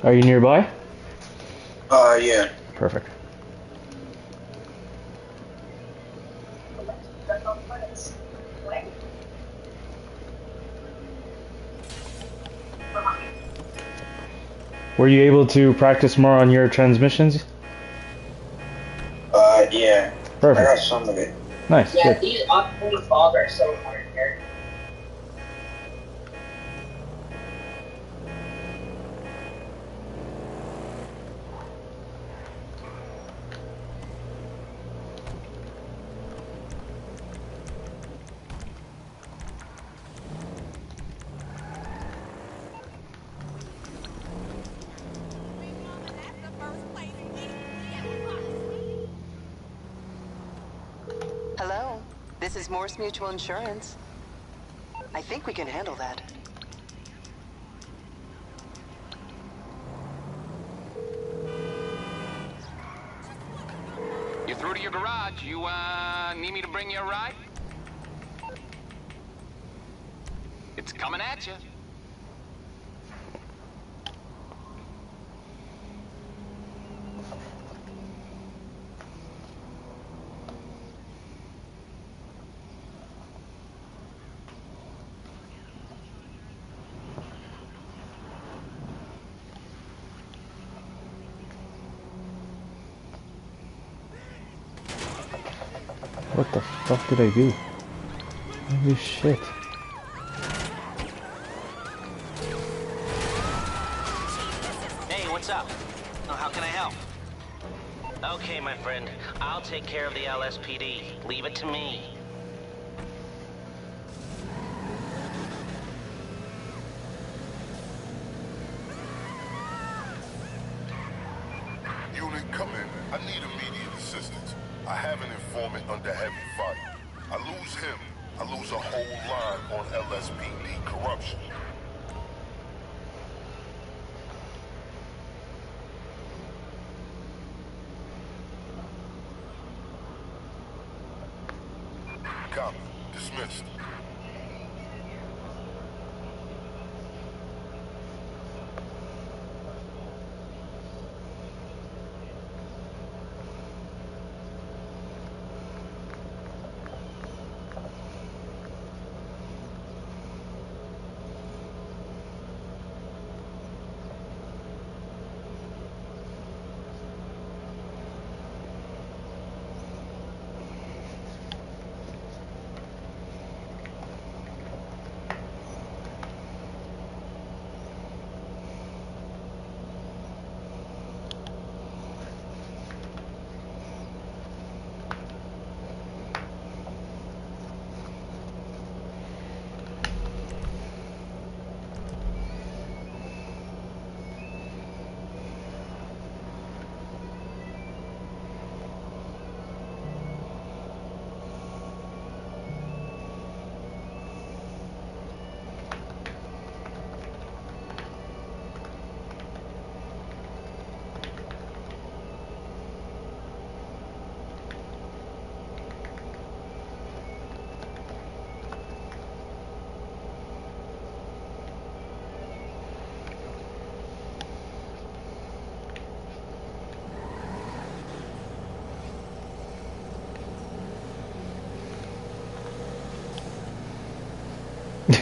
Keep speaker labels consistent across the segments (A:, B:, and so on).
A: Are you nearby?
B: Yeah.
A: Perfect. Were you able to practice more on your transmissions?
B: Yeah.
A: Perfect.
B: I got some of it.
A: Nice.
C: Yeah,
A: Good.
C: these off-road falls are so hard here.
D: Hello, this is Morse Mutual Insurance. I think we can handle that.
E: You're through to your garage. You, need me to bring you a ride? It's coming at you.
A: What the fuck did I do? Holy shit.
F: Hey, what's up? Oh, how can I help? Okay, my friend. I'll take care of the LSPD. Leave it to me.
G: Unit, come in. I need immediate assistance. I have an informant under heavy fire. I lose him, I lose a whole line on LSPD corruption. Copy. Dismissed.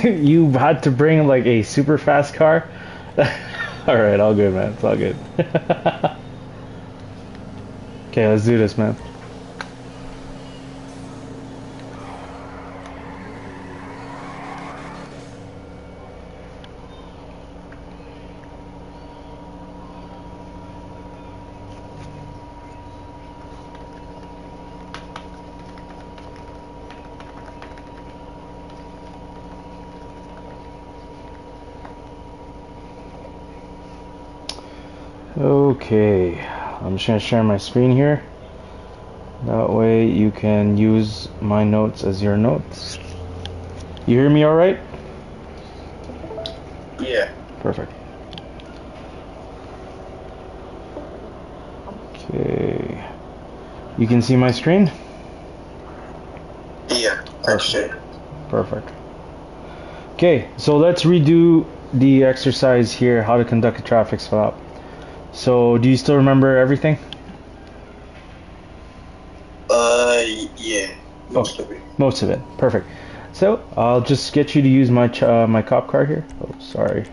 A: You had to bring like a super fast car? Alright, all good, man. It's all good. Okay, let's do this, man. Okay, I'm just gonna share my screen here. That way you can use my notes as your notes. You hear me all right?
B: Yeah.
A: Perfect. Okay. You can see my screen?
B: Yeah. Actually.
A: Perfect. Okay, so let's redo the exercise here, how to conduct a traffic stop. So, do you still remember everything?
B: Yeah. Most of it.
A: Most of it. Perfect. So, I'll just get you to use my my cop card here. Oh, sorry.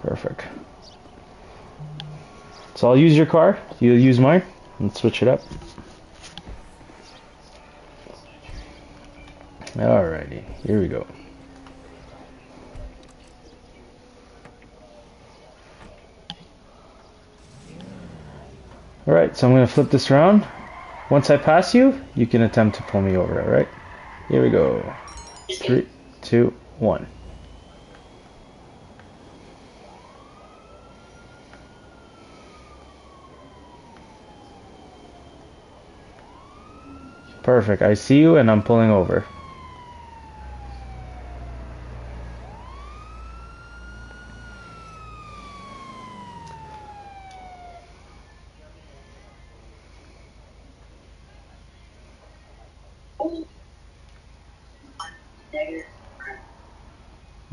A: Perfect. So I'll use your car. You'll use mine. Let's switch it up. Alrighty, here we go. Alright, so I'm going to flip this around. Once I pass you, you can attempt to pull me over, alright? Here we go. 3, 2, 1. Perfect, I see you and I'm pulling over.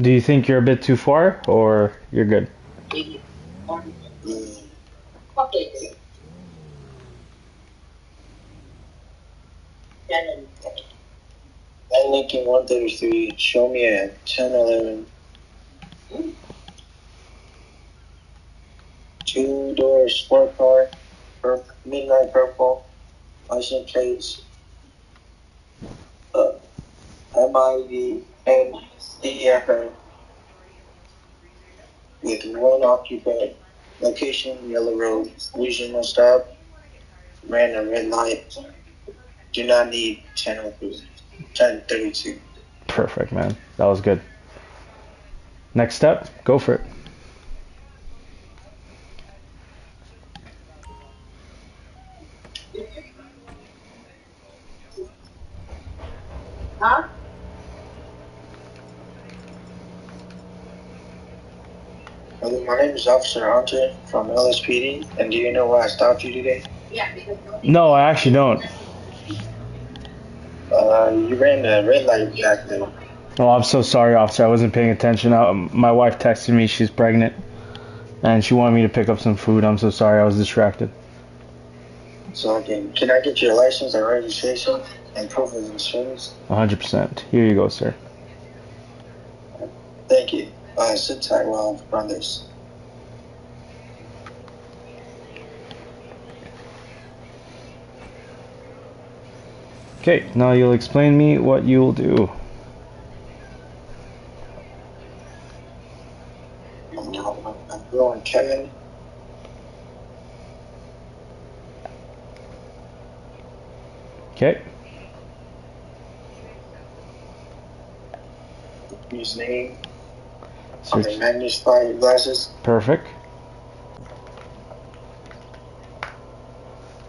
A: Do you think you're a bit too far, or you're good?
B: That Lincoln 133, show me a 1011. Two-door sport car, midnight purple, license plates, MIV and DFN with one occupant, location Yellow Road, regional stop, ran a red light, do not need 1032.
A: Perfect, man. That was good. Next step, go for it.
C: Huh?
B: Hello, my name is Officer Hunter from LSPD, and do you know why I stopped you today?
C: Yeah, because
A: No, I actually don't.
B: You ran a red light back there.
A: Oh, I'm so sorry, officer. I wasn't paying attention. My wife texted me she's pregnant, and she wanted me to pick up some food. I'm so sorry. I was distracted.
B: So can I get your license and registration and proof of insurance?
A: 100%. Here you go, sir.
B: Thank you. Sit tight while I run this.
A: Okay, now you'll explain me what you'll do.
B: I'm going Kevin.
A: Okay.
B: His name. On the
A: Search.
B: magnifying glasses.
A: Perfect.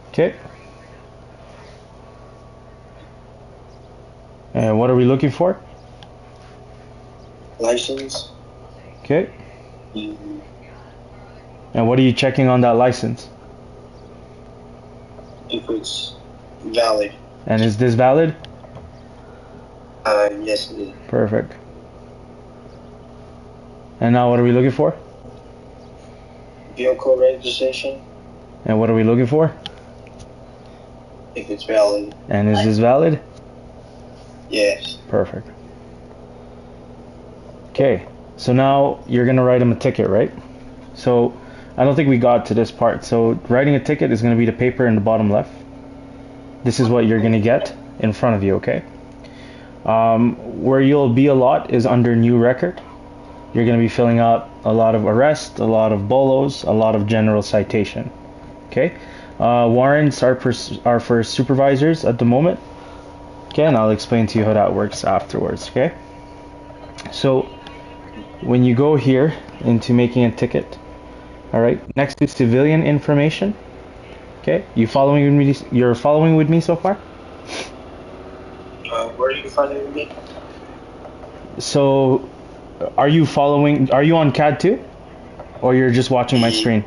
A: Okay. And what are we looking for?
B: License.
A: Okay. And what are you checking on that license?
B: If it's valid.
A: And is this valid?
B: Yes it is.
A: Perfect. And now what are we looking for?
B: Vehicle registration.
A: And what are we looking for?
B: If it's valid.
A: And is this valid?
B: Yes.
A: Perfect. Okay, so now you're gonna write him a ticket, right? So I don't think we got to this part. So writing a ticket is gonna be the paper in the bottom left. This is what you're gonna get in front of you, okay? Where you'll be a lot is under new record. You're gonna be filling out a lot of arrest, a lot of bolos, a lot of general citation. Okay? Warrants are for supervisors at the moment. Okay, and I'll explain to you how that works afterwards, okay? So, when you go here into making a ticket, alright, next to civilian information, okay, you're following with me so far?
B: Where are you finding me?
A: So, are you on CAD 2? Or you're just watching my screen?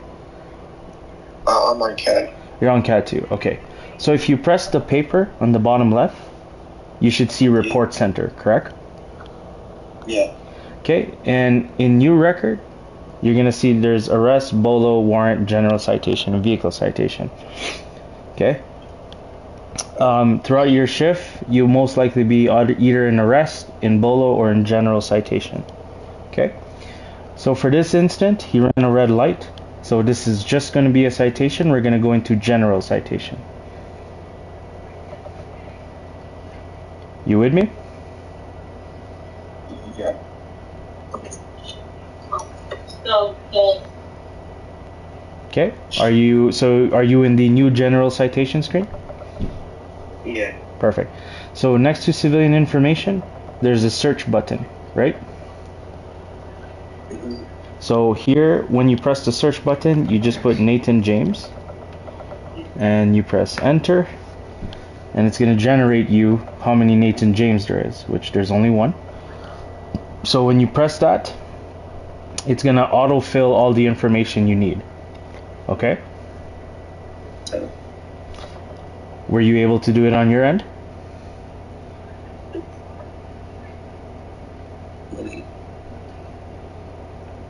B: I'm on CAD.
A: You're on CAD 2, okay. So if you press the paper on the bottom left, you should see report center, correct?
B: Yeah.
A: Okay, and in new record, you're gonna see there's arrest, bolo, warrant, general citation, and vehicle citation. Okay. Throughout your shift, you'll most likely be either in arrest, in bolo, or in general citation. Okay. So for this instant, he ran a red light. So this is just going to be a citation. We're going to go into general citation. You with me?
B: Yeah.
A: Okay. Are you in the new general citation screen?
B: Yeah.
A: Perfect. So next to civilian information, there's a search button, right? So here, when you press the search button, you just put Nathan James, and you press enter, and it's going to generate you how many Nathan James there is, which there's only one. So when you press that, it's going to autofill all the information you need. Okay? Were you able to do it on your end?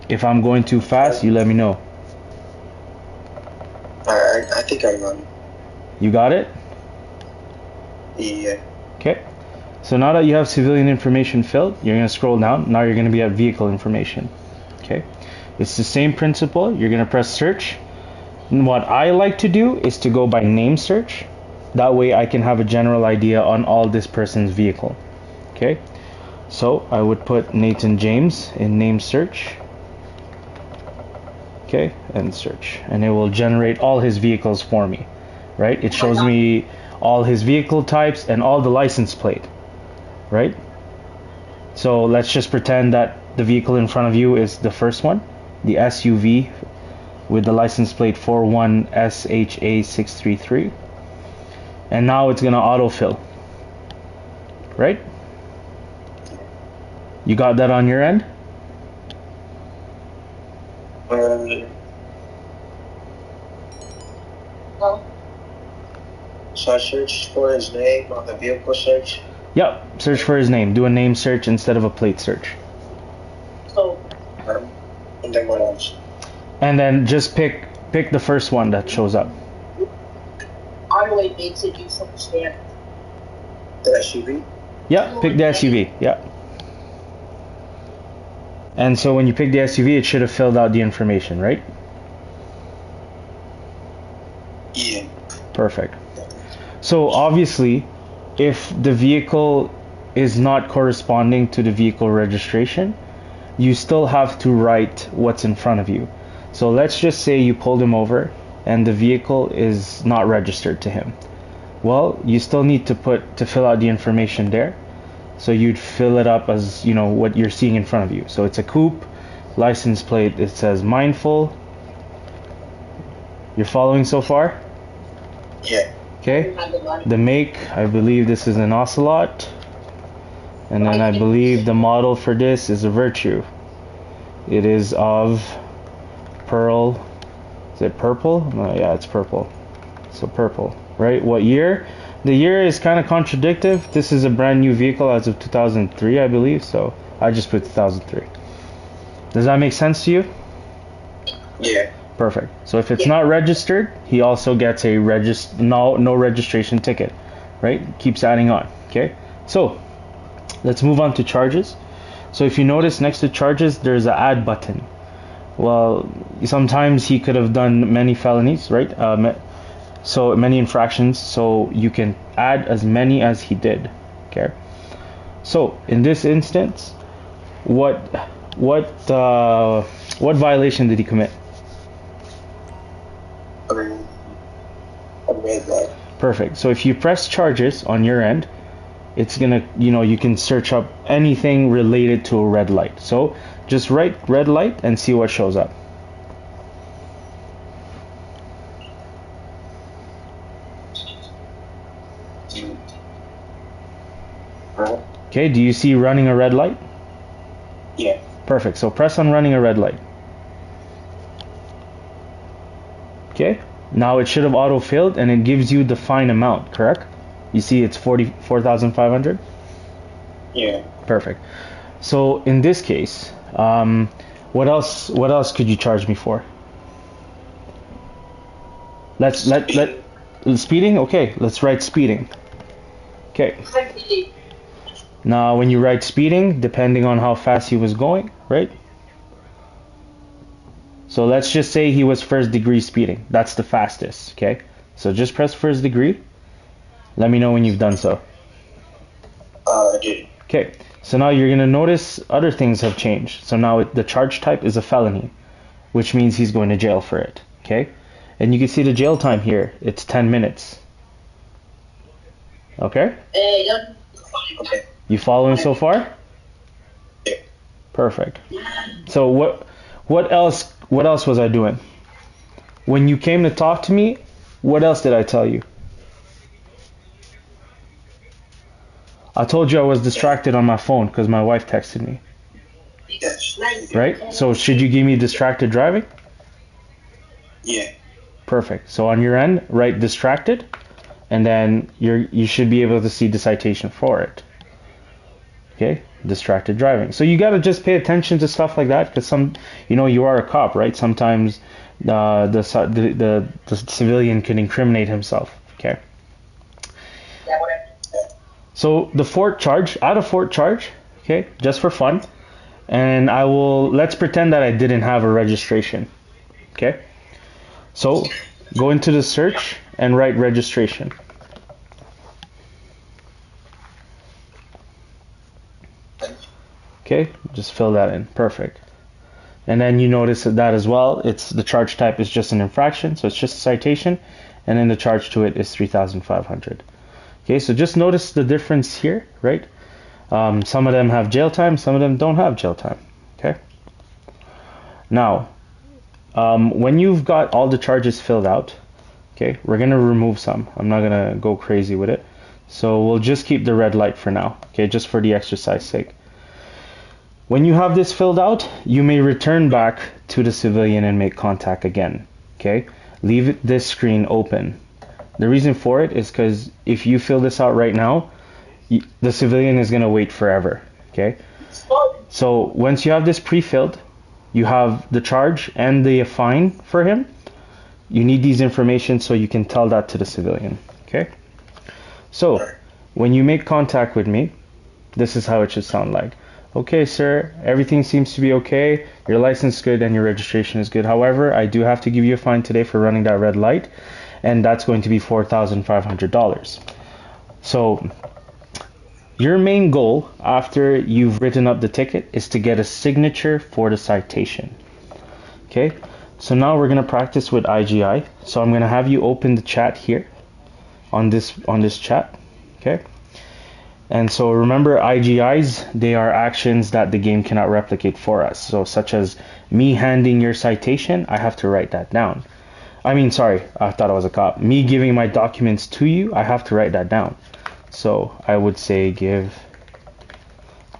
A: If I'm going too fast, you let me know.
B: I think I got it.
A: You got it?
B: Yeah.
A: Okay. So now that you have civilian information filled, you're going to scroll down. Now you're going to be at vehicle information. Okay. It's the same principle. You're going to press search. And what I like to do is to go by name search. That way I can have a general idea on all this person's vehicle. Okay. So I would put Nathan James in name search. Okay, and search, and it will generate all his vehicles for me, right? It shows me all his vehicle types and all the license plate, right? So let's just pretend that the vehicle in front of you is the first one, the SUV with the license plate 41SHA633, and now it's gonna autofill, right? You got that on your end?
B: So I searched for his name on the vehicle search.
A: Yep, search for his name. Do a name search instead of a plate search.
C: So,
B: And then what else?
A: And then just pick the first one that shows up.
C: auto makes it do some standard.
B: The SUV?
A: Yeah, pick the SUV. Yeah. And so when you pick the SUV, it should have filled out the information, right?
B: Yeah.
A: Perfect. So obviously, if the vehicle is not corresponding to the vehicle registration, you still have to write what's in front of you. So let's just say you pulled him over and the vehicle is not registered to him. Well, you still need to fill out the information there. So you'd fill it up as, you know, what you're seeing in front of you. So it's a coupe, license plate, it says mindful. You're following so far?
B: Yeah.
A: Okay. The make, I believe this is an Ocelot. And then I believe the model for this is a Virtue. It is of pearl. Is it purple? No, yeah, it's purple. So purple, right? What year? The year is kind of contradictive. This is a brand new vehicle as of 2003, I believe. So I just put 2003. Does that make sense to you?
B: Yeah.
A: Perfect. So if it's not registered, he also gets a no registration ticket, right? Keeps adding on. Okay. So let's move on to charges. So if you notice next to charges, there's an add button. Well, sometimes he could have done many felonies, right? So many infractions, so you can add as many as he did. Okay. So in this instance, what violation did he commit?
B: A red light.
A: Perfect. So if you press charges on your end, it's gonna, you can search up anything related to a red light. So just write red light and see what shows up. Okay, do you see running a red light?
B: Yeah.
A: Perfect. So press on running a red light. Okay, now it should have auto-filled and it gives you the fine amount, correct? You see it's 44,500?
B: Yeah.
A: Perfect. So in this case, what else could you charge me for? Let speeding? Okay, let's write speeding. Okay. Now when you write speeding, depending on how fast he was going, right? So let's just say he was first degree speeding. That's the fastest, okay? So just press first degree. Let me know when you've done so.
B: I did.
A: Okay, so now you're gonna notice other things have changed. So now the charge type is a felony, which means he's going to jail for it, okay? And you can see the jail time here. It's 10 minutes. Okay?
B: Okay.
A: You following so far?
B: Yeah.
A: Perfect. So what else was I doing? When you came to talk to me, what else did I tell you? I told you I was distracted on my phone because my wife texted me.
B: Yes.
A: Right? So should you give me distracted driving?
B: Yeah.
A: Perfect. So on your end, write distracted, and then you should be able to see the citation for it. Okay? Distracted driving. So you gotta just pay attention to stuff like that because you are a cop, right? Sometimes the civilian can incriminate himself. Okay? So the fort charge, add a fort charge, okay, just for fun, and let's pretend that I didn't have a registration, okay? So go into the search and write registration. Okay, just fill that in, perfect. And then you notice that as well, the charge type is just an infraction, so it's just a citation, and then the charge to it is 3,500. Okay, so just notice the difference here, right? Some of them have jail time, some of them don't have jail time. Okay. Now, when you've got all the charges filled out, okay, we're gonna remove some. I'm not gonna go crazy with it, so we'll just keep the red light for now. Okay, just for the exercise sake. When you have this filled out, you may return back to the civilian and make contact again. Okay, leave this screen open. The reason for it is because if you fill this out right now, the civilian is going to wait forever, okay? So once you have this pre-filled, you have the charge and the fine for him. You need these information so you can tell that to the civilian, okay? So when you make contact with me, this is how it should sound like. Okay, sir, everything seems to be okay. Your license is good and your registration is good. However, I do have to give you a fine today for running that red light, and that's going to be $4,500. So your main goal after you've written up the ticket is to get a signature for the citation. Okay, so now we're going to practice with IGI. So I'm going to have you open the chat here on this chat. Okay, and so remember, IGIs, they are actions that the game cannot replicate for us. So such as me handing your citation, I have to write that down. I thought I was a cop. Me giving my documents to you, I have to write that down. So I would say give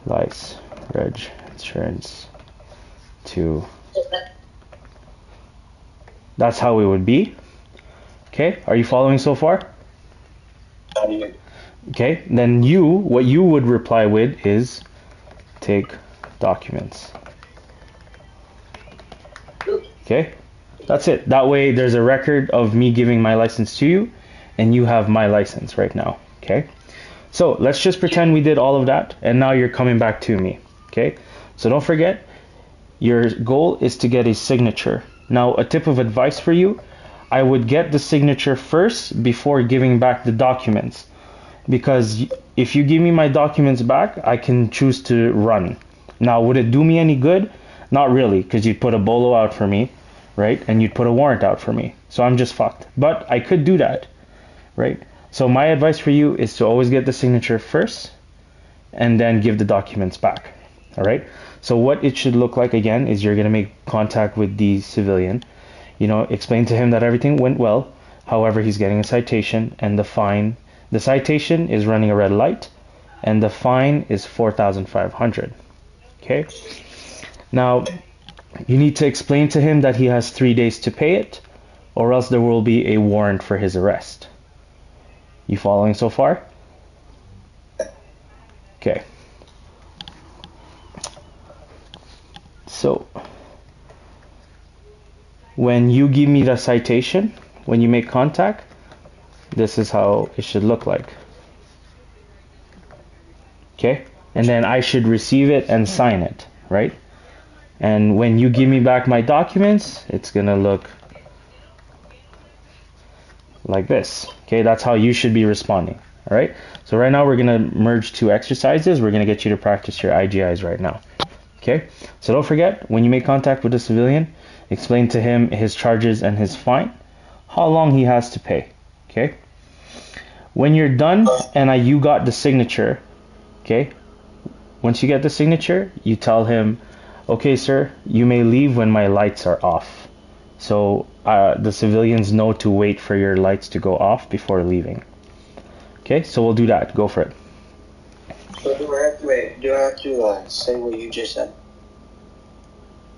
A: license reg insurance to. That's how it would be. Okay, are you following so far? Okay, then what you would reply with is take documents. Okay? That's it. That way there's a record of me giving my license to you and you have my license right now. Okay? So let's just pretend we did all of that and now you're coming back to me. Okay? So don't forget, your goal is to get a signature. Now a tip of advice for you, I would get the signature first before giving back the documents. Because if you give me my documents back, I can choose to run. Now would it do me any good? Not really, because you'd put a bolo out for me, right? And you'd put a warrant out for me. So I'm just fucked. But I could do that, right? So my advice for you is to always get the signature first and then give the documents back, all right? So what it should look like, again, is you're going to make contact with the civilian, explain to him that everything went well. However, he's getting a citation and the fine. The citation is running a red light and the fine is $4,500, okay? Now, you need to explain to him that he has 3 days to pay it, or else there will be a warrant for his arrest. You following so far? Okay. So, when you give me the citation, when you make contact, this is how it should look like. Okay? And then I should receive it and sign it, right? And when you give me back my documents, it's gonna look like this. Okay, that's how you should be responding. All right. So right now we're gonna merge two exercises. We're gonna get you to practice your IGIs right now. Okay. So don't forget, when you make contact with a civilian, explain to him his charges and his fine, how long he has to pay. Okay. When you're done and you got the signature, okay. Once you get the signature, you tell him, okay, sir, you may leave when my lights are off. So the civilians know to wait for your lights to go off before leaving. Okay, so we'll do that. Go for it.
B: So do I have to say what you just said?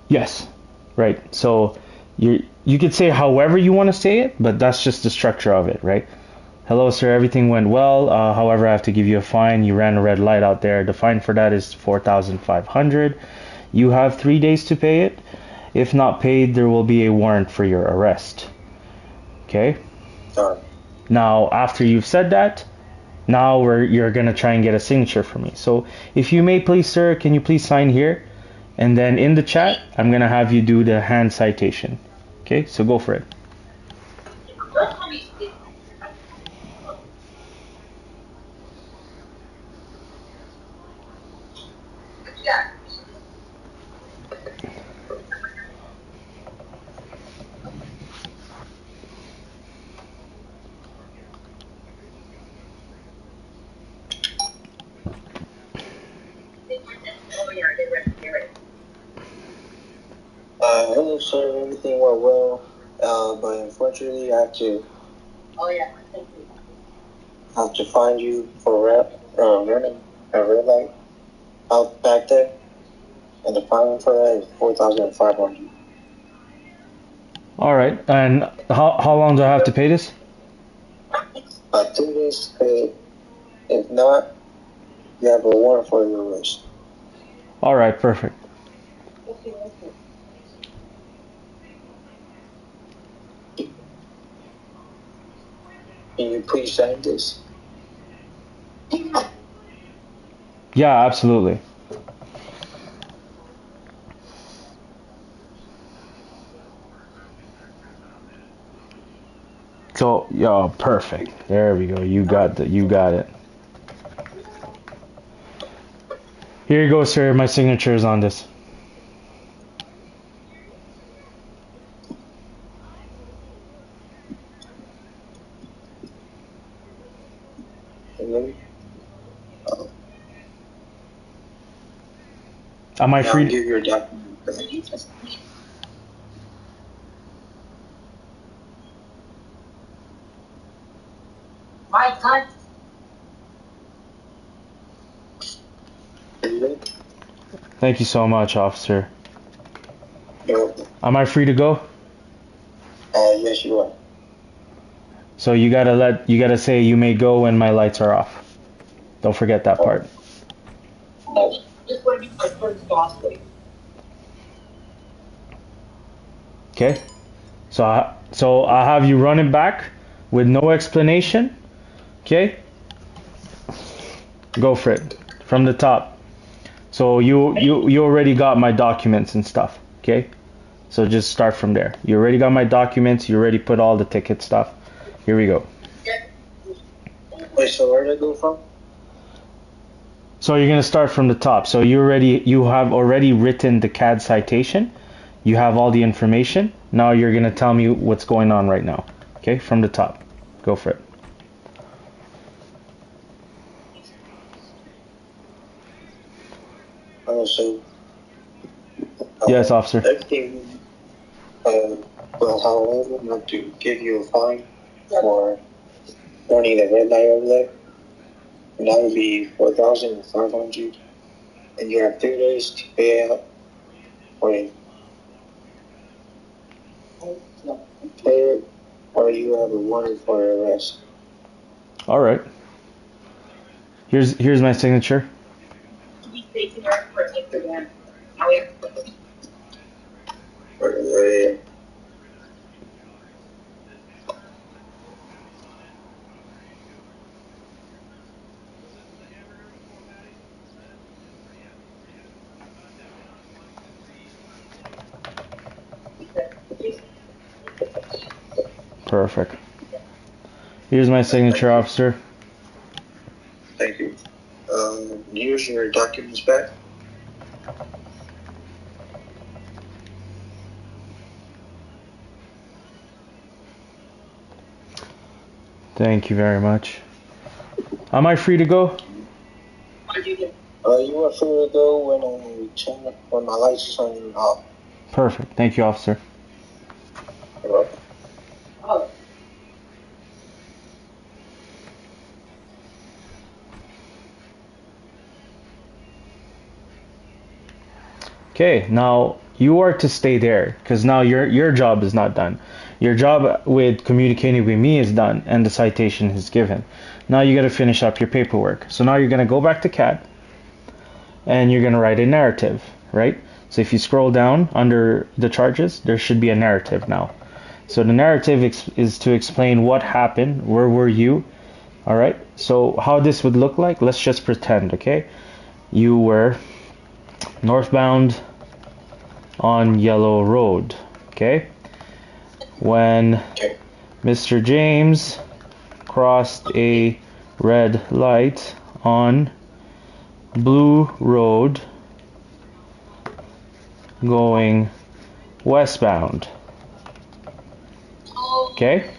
A: Yes, right. So you could say however you want to say it, but that's just the structure of it, right? Hello, sir, everything went well. However, I have to give you a fine. You ran a red light out there. The fine for that is $4,500. You have 3 days to pay it. If not paid, there will be a warrant for your arrest. Okay?
B: Sorry.
A: Now, after you've said that, now you're going to try and get a signature for me. So, if you may please, sir, can you please sign here? And then in the chat, I'm going to have you do the hand citation. Okay? So go for it.
B: Hello, sir. Everything went well, but unfortunately, I have to find you for running a red light out back there, and the fine for that is $4,500.
A: All right. And how long do I have to pay this?
B: 2 days to pay. If not, you have a warrant for your arrest.
A: All right. Perfect.
B: Can you please sign this?
A: Yeah, absolutely. So, yeah, perfect. There we go. You got it. Here you go, sir. My signature is on this. Am I free?
B: I'll give your document.
C: My time.
A: Thank you so much, officer.
B: Yeah.
A: Am I free to go?
B: Yes, you are.
A: So you gotta say you may go when my lights are off. Don't forget that part.
B: No.
C: This would be my first boss lady.
A: Okay. So I have you run it back with no explanation. Okay. Go for it from the top. So you already got my documents and stuff. Okay. So just start from there. You already got my documents. You already put all the ticket stuff. Here we go.
B: Wait, so where did I go from?
A: So you're gonna start from the top. So you have already written the CAD citation. You have all the information. Now you're gonna tell me what's going on right now. Okay, from the top. Go for it.
B: So.
A: Yes, officer.
B: Everything. Well, however, not to give you a fine for running the red light over there. And that would be $4,500, and you have 3 days to pay out for it. Pay it, or you have a warrant for arrest.
A: All right. Here's my signature. Perfect. Here's my signature, officer.
B: Thank you. Here's your documents back.
A: Thank you very much. Am I free to go?
B: You are free to go when my lights is turning off.
A: Perfect. Thank you, officer.
B: You're welcome.
A: Okay, now you are to stay there because now your job is not done. Your job with communicating with me is done and the citation is given. Now you got to finish up your paperwork. So now you're going to go back to CAD and you're going to write a narrative, right? So if you scroll down under the charges, there should be a narrative now. So the narrative is to explain what happened, where were you, all right? So how this would look like, let's just pretend, okay? You were northbound on Yellow Road, okay? When Mr. James crossed a red light on Blue Road going westbound. Okay?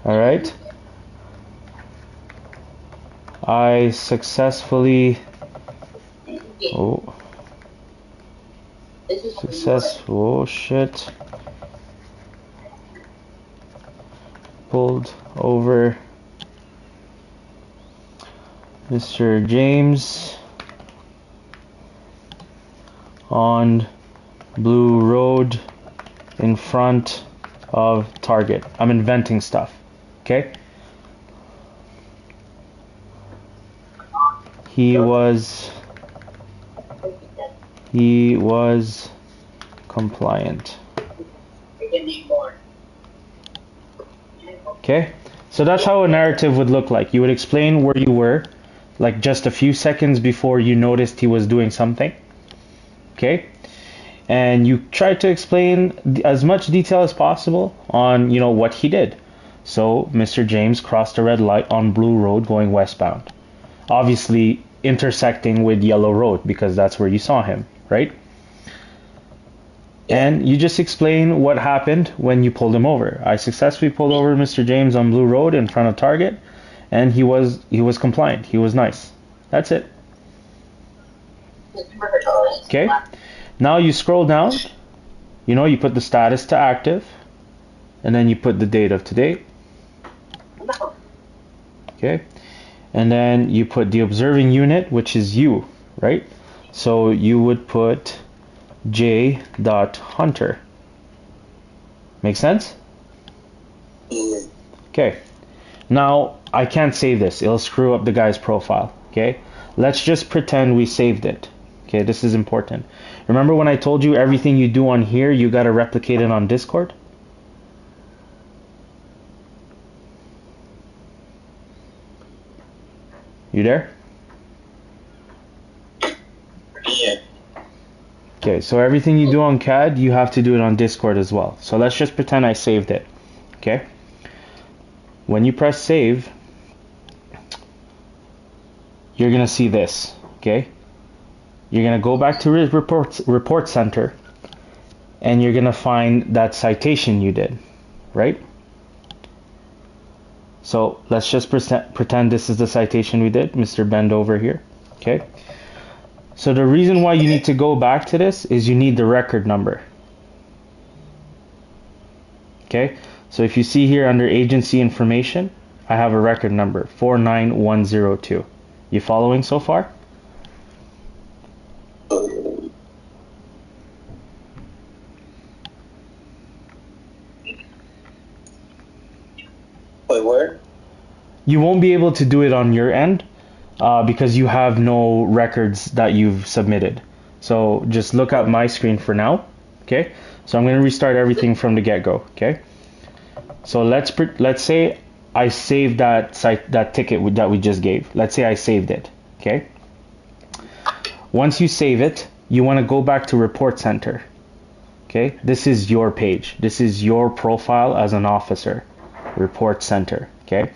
A: Alright. I successfully pulled over Mr. James on Blue Road in front of Target. I'm inventing stuff, okay? He was compliant. Okay? So that's how a narrative would look like. You would explain where you were, like just a few seconds before you noticed he was doing something. Okay? And you try to explain as much detail as possible on, what he did. So, Mr. James crossed a red light on Blue Road going westbound. Obviously, intersecting with Yellow Road because that's where you saw him, right? And you just explain what happened when you pulled him over. I successfully pulled over Mr. James on Blue Road in front of Target, and he was compliant. He was nice. That's it. Okay? Now you scroll down. You put the status to active, and then you put the date of today. Okay? And then you put the observing unit, which is you, right? So you would put J.Hunter. Make sense? Okay. Now, I can't save this. It'll screw up the guy's profile. Okay? Let's just pretend we saved it. Okay, this is important. Remember when I told you everything you do on here, you got to replicate it on Discord? You there?
B: Yeah.
A: Okay, so everything you do on CAD, you have to do it on Discord as well. So let's just pretend I saved it. Okay? When you press save, you're going to see this. Okay? You're going to go back to report center, and you're going to find that citation you did, right? So let's just pretend this is the citation we did, Mr. Bend over here. Okay? So the reason why you need to go back to this is you need the record number. Okay? So if you see here under agency information, I have a record number, 49102. You following so far?
B: Wait, where?
A: You won't be able to do it on your end because you have no records that you've submitted. So just look at my screen for now, okay? So I'm going to restart everything from the get-go, okay? So let's say I saved that ticket that we just gave. Let's say I saved it, okay? Once you save it, you want to go back to Report Center, okay? This is your page. This is your profile as an officer, Report Center, okay?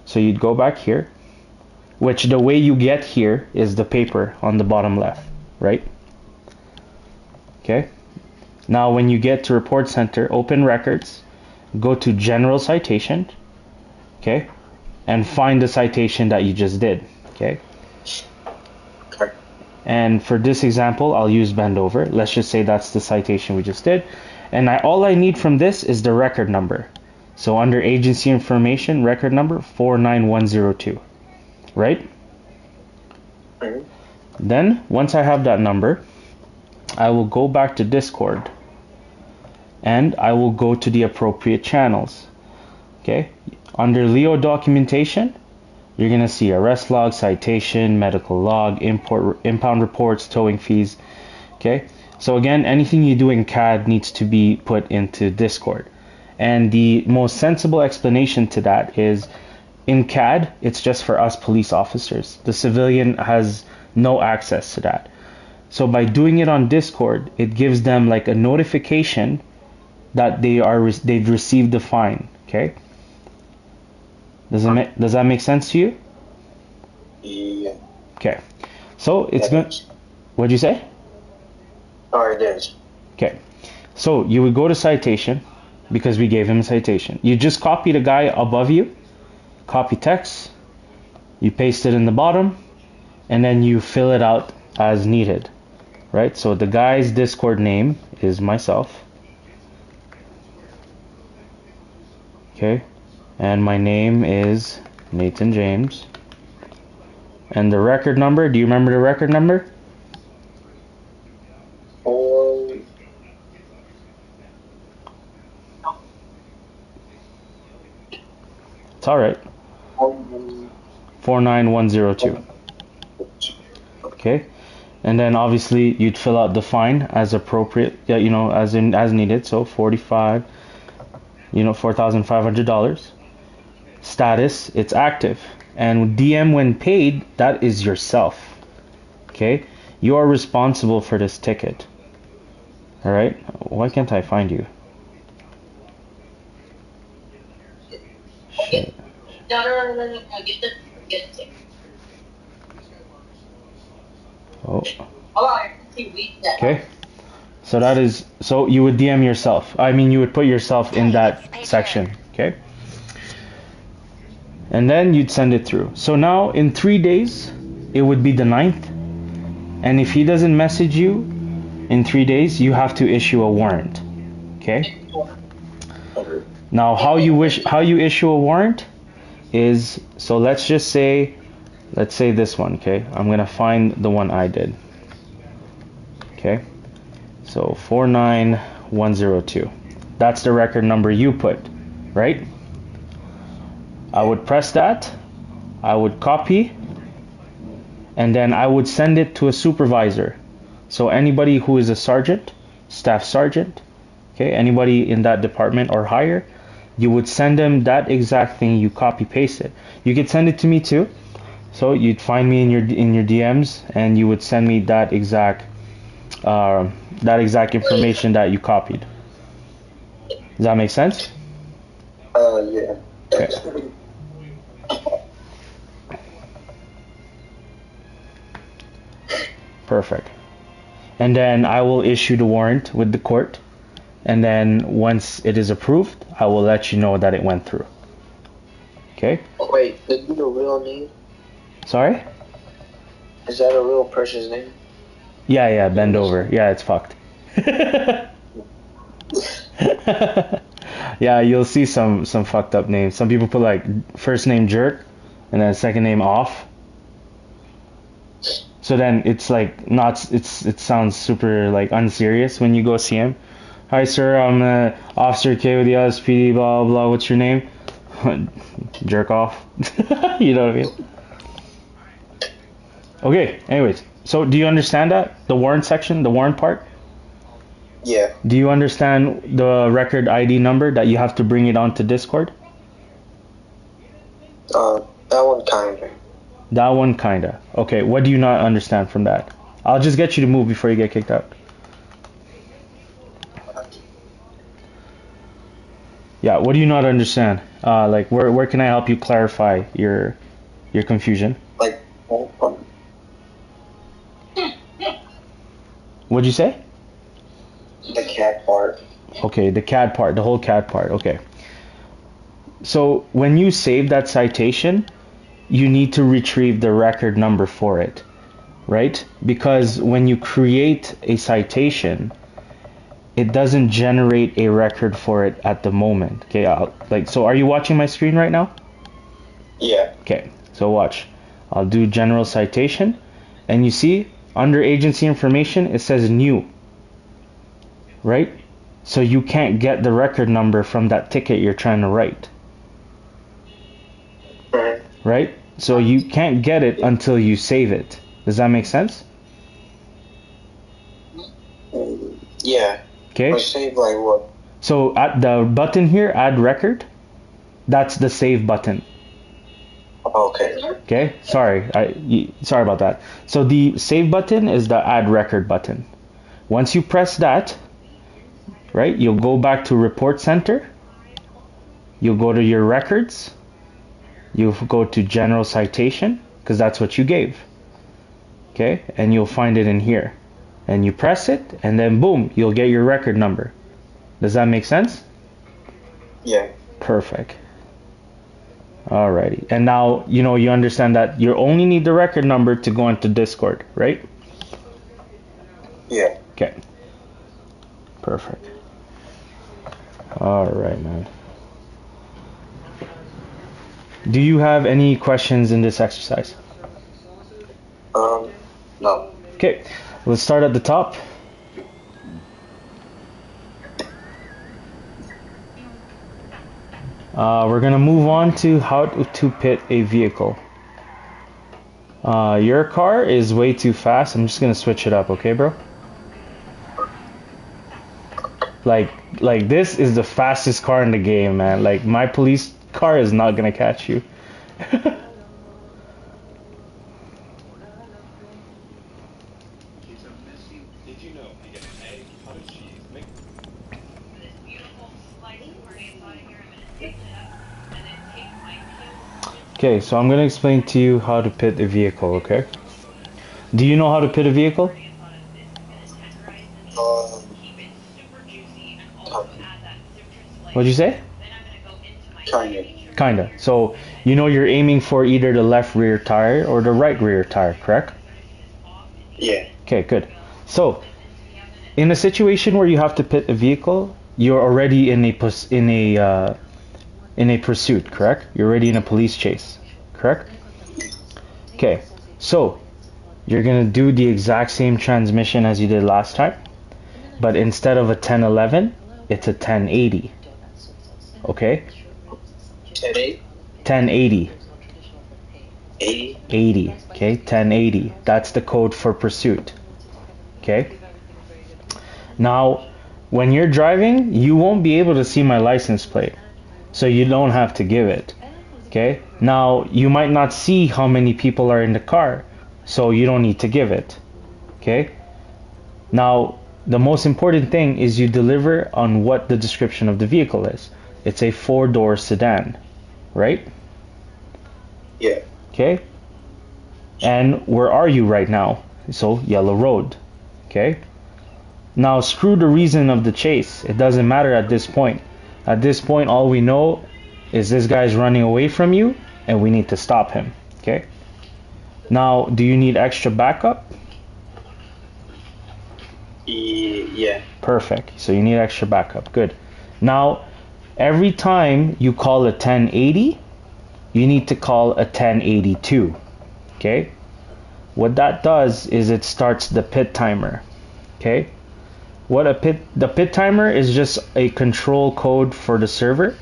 A: So you'd go back here, which the way you get here is the paper on the bottom left, right? Okay. Now when you get to Report Center, open records, go to General Citation, okay, and find the citation that you just did, okay? And for this example, I'll use bend over. Let's just say that's the citation we just did. And all I need from this is the record number. So under agency information, record number 49102, right? Then once I have that number, I will go back to Discord and I will go to the appropriate channels. Okay, under Leo documentation, you're gonna see arrest log, citation, medical log, impound reports, towing fees. Okay, so again, anything you do in CAD needs to be put into Discord. And the most sensible explanation to that is in CAD, it's just for us police officers. The civilian has no access to that. So by doing it on Discord, it gives them like a notification that they've received the fine. Okay. Does that make sense to you?
B: Yeah.
A: Okay. So it's good. What'd you say?
B: Oh, it is.
A: Okay. So you would go to citation because we gave him a citation. You just copy the guy above you, copy text, you paste it in the bottom, and then you fill it out as needed. Right? So the guy's Discord name is myself. Okay. And my name is Nathan James. And the record number, do you remember the record number? It's alright. 49102. Okay. And then obviously you'd fill out the fine as appropriate, you know, as needed. So $4,500. Status, it's active. And DM when paid, that is yourself. Okay? You are responsible for this ticket. Alright? Why can't I find you? Shit.
C: No. Get it.
A: Oh.
C: Okay.
A: So you would DM yourself. I mean, you would put yourself in that section. Okay? And then you'd send it through. So now in 3 days, it would be the 9th. And if he doesn't message you in 3 days, you have to issue a warrant. Okay? Now how you issue a warrant is, so let's say this one, okay? I'm gonna find the one I did. Okay? So 49102. That's the record number you put, right? I would press that, I would copy, and then I would send it to a supervisor. So anybody who is a sergeant, staff sergeant, okay, anybody in that department or higher, you would send them that exact thing, you copy paste it. You could send it to me too. So you'd find me in your DMs and you would send me that exact information that you copied. Does that make sense?
B: Yeah.
A: Okay. Perfect. And then I will issue the warrant with the court. And then once it is approved, I will let you know that it went through. Okay?
B: Oh, wait, is it a real name?
A: Sorry?
B: Is that a real person's name?
A: Yeah, bend over. Yeah, it's fucked. Yeah, you'll see some fucked up names. Some people put like first name Jerk and then second name Off. So then it's like it sounds super like unserious when you go see him. Hi sir, I'm Officer K with the LSPD, blah blah blah, what's your name? Jerk off. You know what I mean? Okay, anyways. So do you understand that? The warrant section, the warrant part?
B: Yeah.
A: Do you understand the record ID number that you have to bring it onto Discord?
B: That one kinda.
A: That one kinda. Okay, what do you not understand from that? I'll just get you to move before you get kicked out. Yeah, what do you not understand? Like where can I help you clarify your confusion?
B: Like,
A: What'd you say?
B: the cat part.
A: Okay, the CAD part, the whole CAD part. Okay. So when you save that citation, you need to retrieve the record number for it, right? Because when you create a citation, it doesn't generate a record for it at the moment. Okay, so are you watching my screen right now?
B: Yeah.
A: Okay, so watch. I'll do general citation, and you see under agency information it says new, right? So you can't get the record number from that ticket you're trying to write, right? So you can't get it until you save it. Does that make sense?
B: Yeah.
A: Okay.
B: Or save like what?
A: So at the button here, add record, that's the save button.
B: Okay.
A: Okay, sorry about that. So the save button is the add record button. Once you press that, right, you'll go back to report center. You'll go to your records. You'll go to general citation, because that's what you gave. Okay, and you'll find it in here. And you press it, and then boom, you'll get your record number. Does that make sense?
B: Yeah.
A: Perfect. Alrighty. And now, you understand that you only need the record number to go into Discord, right?
B: Yeah.
A: Okay. Perfect. Alright, man. Do you have any questions in this exercise?
B: No.
A: Okay. Let's start at the top. We're going to move on to how to pit a vehicle. Your car is way too fast. I'm just going to switch it up, okay, bro? Like this is the fastest car in the game, man. Like my police car is not going to catch you. Okay, so I'm going to explain to you how to pit a vehicle, okay? Do you know how to pit a vehicle? What'd you say? Kinda. So, you're aiming for either the left rear tire or the right rear tire, correct?
B: Yeah.
A: Okay, good. So, in a situation where you have to pit a vehicle, you're already in a pursuit, correct? You're already in a police chase, correct? Okay, so you're gonna do the exact same transmission as you did last time, but instead of a 1011, it's a 1080. Okay?
B: 1080?
A: 1080.
B: 80?
A: 80. Okay, 1080. That's the code for pursuit. Okay? Now, when you're driving, you won't be able to see my license plate. So you don't have to give it. Okay? Now, you might not see how many people are in the car. So you don't need to give it. Okay? Now, the most important thing is you deliver on what the description of the vehicle is. It's a 4-door sedan. Right?
B: Yeah.
A: Okay? And where are you right now? So, Yellow Road. Okay? Now, screw the reason of the chase. It doesn't matter at this point. At this point, all we know is this guy's running away from you, and we need to stop him. Okay? Now, do you need extra backup?
B: Yeah.
A: Perfect. So you need extra backup. Good. Now, every time you call a 1080, you need to call a 1082. Okay? What that does is it starts the pit timer. Okay? The pit timer is just a control code for the server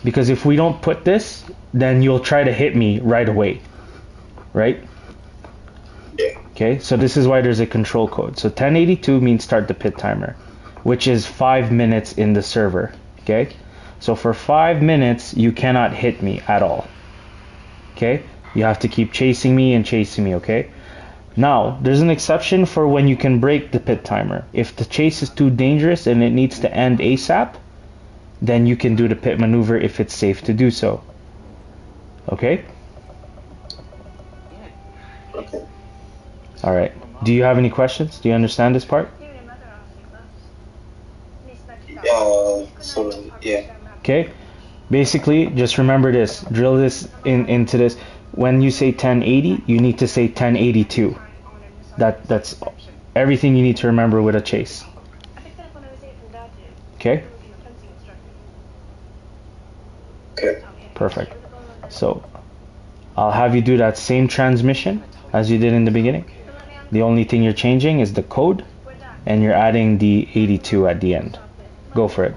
A: Because if we don't put this, then you'll try to hit me right away, right?
B: Yeah.
A: Okay, so this is why there's a control code. So 1082 means start the pit timer, which is 5 minutes in the server. Okay, so for 5 minutes you cannot hit me at all. Okay, you have to keep chasing me and chasing me. Okay, now there's an exception for when you can break the pit timer. If the chase is too dangerous and it needs to end ASAP, then you can do the pit maneuver if it's safe to do so. Okay?
B: Okay.
A: Alright. Do you have any questions? Do you understand this part?
B: Yeah.
A: Okay? Basically, just remember this. Drill this into this. When you say 1080, you need to say 1082. That's everything you need to remember with a chase. Okay?
B: Okay.
A: Perfect. So, I'll have you do that same transmission as you did in the beginning. The only thing you're changing is the code, and you're adding the 82 at the end. Go for it.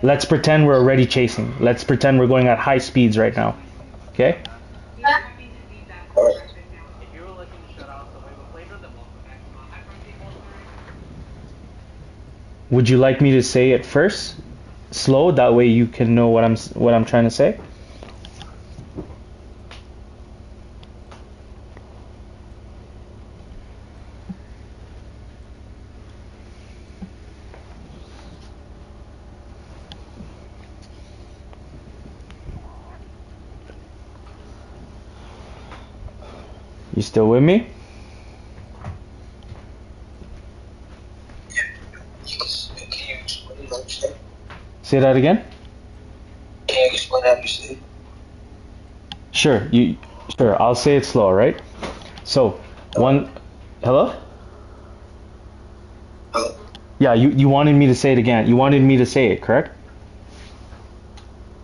A: Let's pretend we're already chasing. Let's pretend we're going at high speeds right now. Okay?
B: Alright.
A: Would you like me to say it first? Slow, that way you can know what I'm trying to say. You still with me?
B: Can you explain how you say it?
A: Say that again?
B: Can you explain how you say it?
A: Sure, I'll say it slow, right? So, hello?
B: Hello?
A: Yeah, you wanted me to say it again. You wanted me to say it, correct?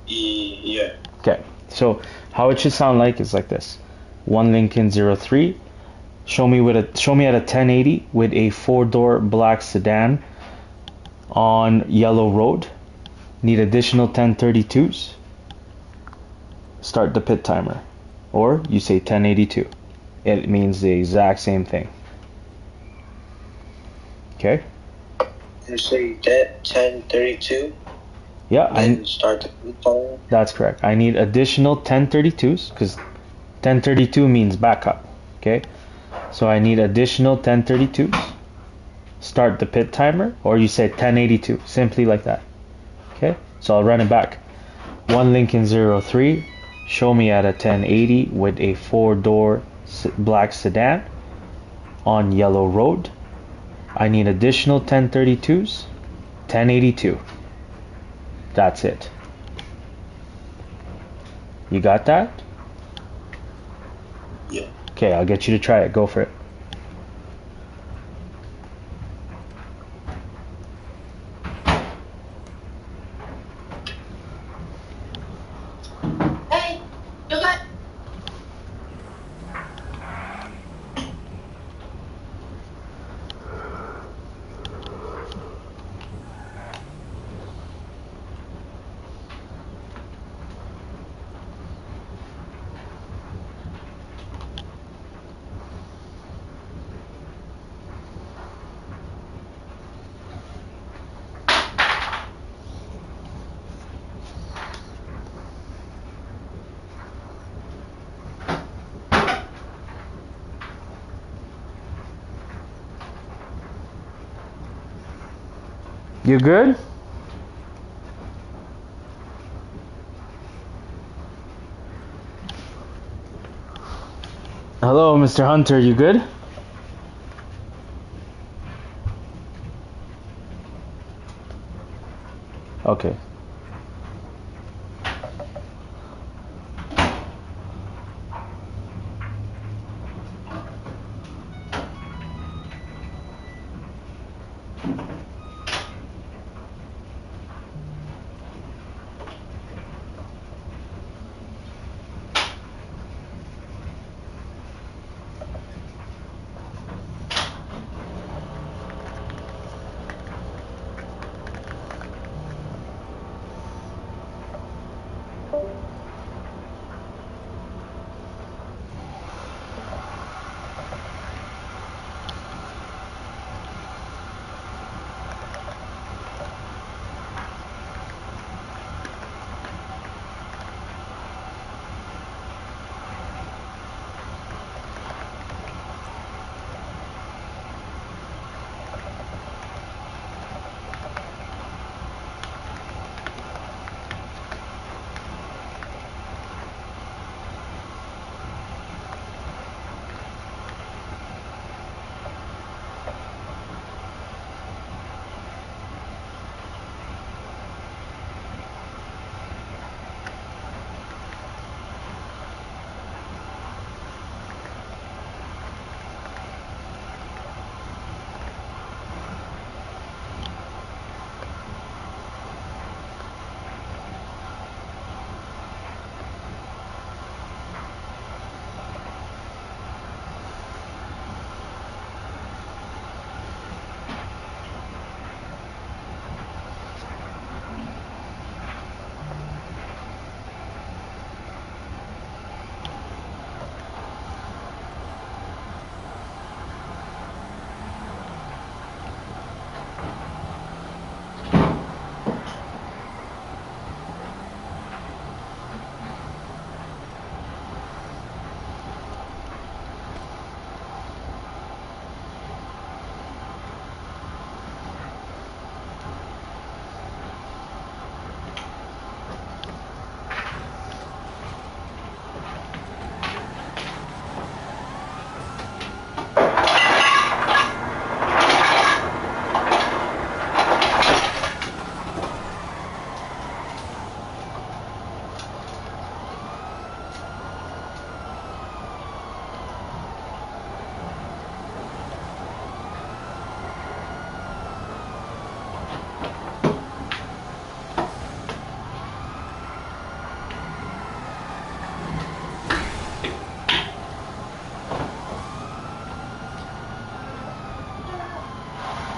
B: Yeah.
A: Okay, so how it should sound like is like this. 1L-03, show me at a 1080 with a 4-door black sedan on yellow road. Need additional 1032s. Start the pit timer. Or you say 1082. It means the exact same thing. Okay?
B: You say that 1032?
A: Yeah,
B: And start the pit timer?
A: that's correct. I need additional 1032s because 1032 means backup. Okay? So I need additional 1032s. Start the pit timer, or you say 1082, simply like that. Okay? So I'll run it back. 1L-03, show me at a 1080 with a 4-door black sedan on yellow road. I need additional 1032s. 1082. That's it. You got that?
B: Yeah.
A: Okay, I'll get you to try it. Go for it.
C: Hey, you got.
A: You good? Hello, Mr. Hunter, you good? Okay.